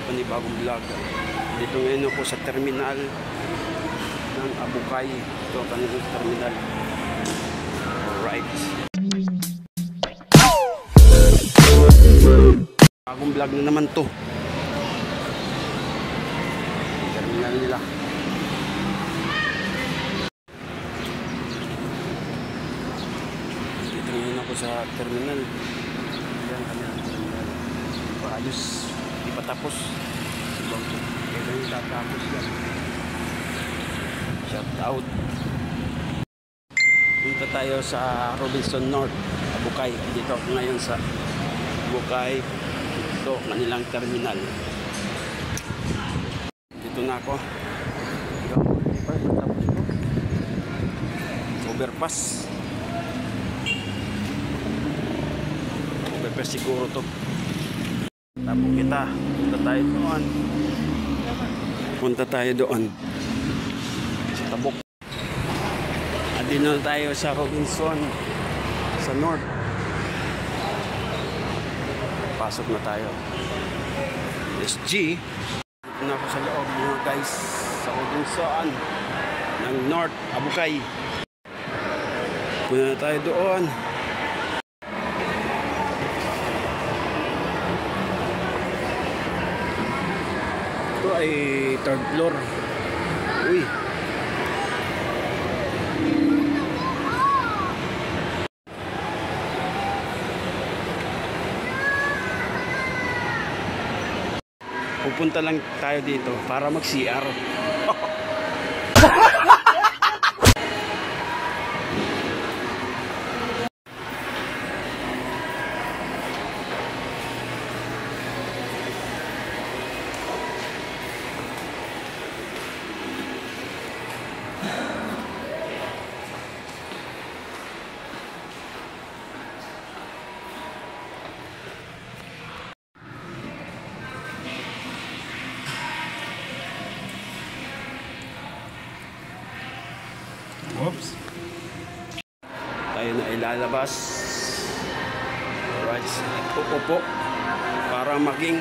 panibagong vlog. Dito ngayon ako sa terminal ng Abukay. Ito ang kanilang terminal. Alright. Bagong vlog na naman to. Terminal nila. Dito ngayon ako sa terminal. Yan kanilang terminal. Paayos. Di pa tapos. Kailan yung tatapos yan. Shout out. Punta tayo sa Robinson North, Abukay. Dito ako ngayon sa Abukay. Ito, kanilang terminal. Dito na ako. Overpass. Overpass siguro to. Tapos kita. Punta tayo doon. Punta tayo doon. Sa Tabok. Dito na tayo sa Robinson. Sa North. Pasok na tayo. SG. Dito na ako sa loob mga guys. Sa Robinson. Ng North. Abukay. Punta na tayo doon. Ito ay third floor. Uy. Pupunta lang tayo dito para mag-CR. Oops. Tayo na ilalabas. Alright. Upo para maging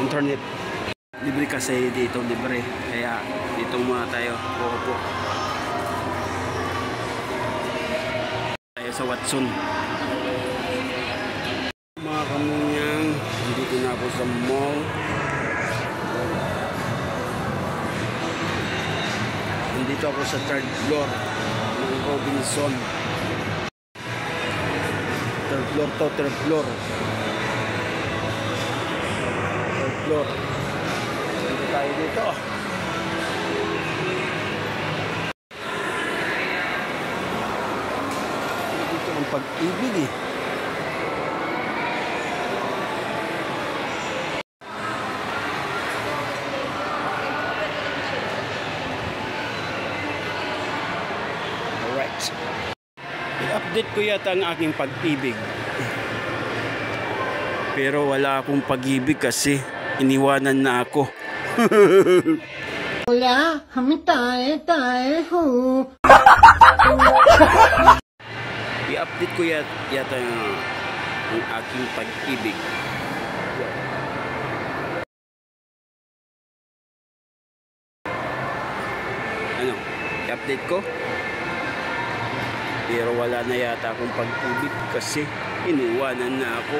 internet. Libre kasi dito, libre. Kaya dito muna tayo. Upo. Tayo sa Watson. Mga kamunyang, dito na ako sa mall. Dito ako sa third floor ng Robinson. Third floor to, third floor. Third floor. Dito tayo dito. Dito ang Pag-ibig eh. I-update ko yata ang aking Pag-ibig. Pero wala akong pag-ibig kasi iniwanan na ako. Wala, kami tayo. I-update ko yata ang aking Pag-ibig. Ano? I-update ko? Pero wala na yata akong pag-ibig kasi iniwanan na ako.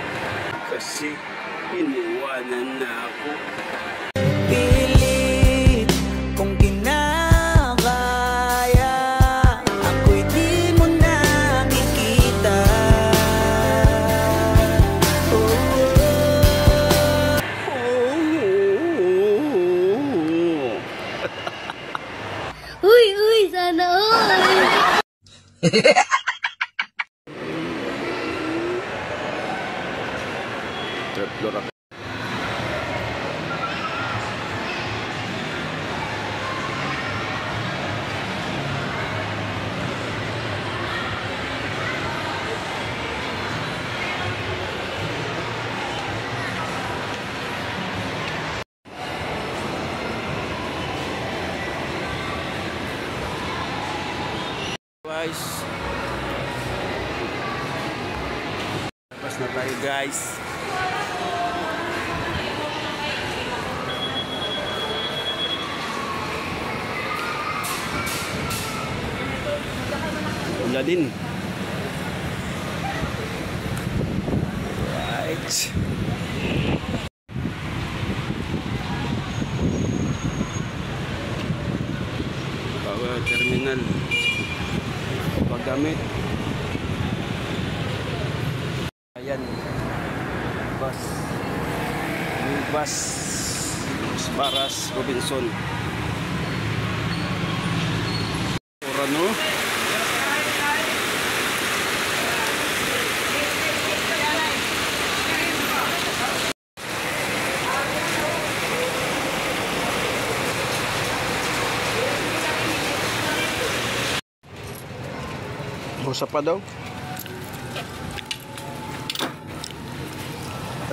Pilit kung kinakaya, ako'y di mo nakikita. Uy, sana all. Third floor ako. Guys, Labas na tayo guys. Wala din. Right. Power terminal. Paggamit. Ayan. Bus. New bus. Baras Robinson. Orano. Usap pa daw.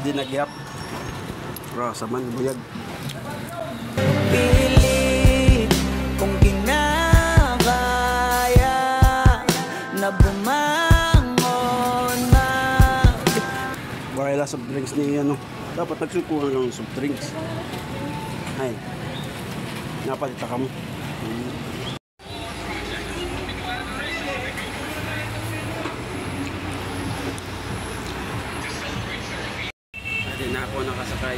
Adi nagyap. Bro, saman buyag. Pilit kung kinakaya na bumangon na. Wala soft drinks ni ano. Dapat nagsukuhan ng soft drinks. Ay. Napalita ka mo. Hindi na ako nakasakay.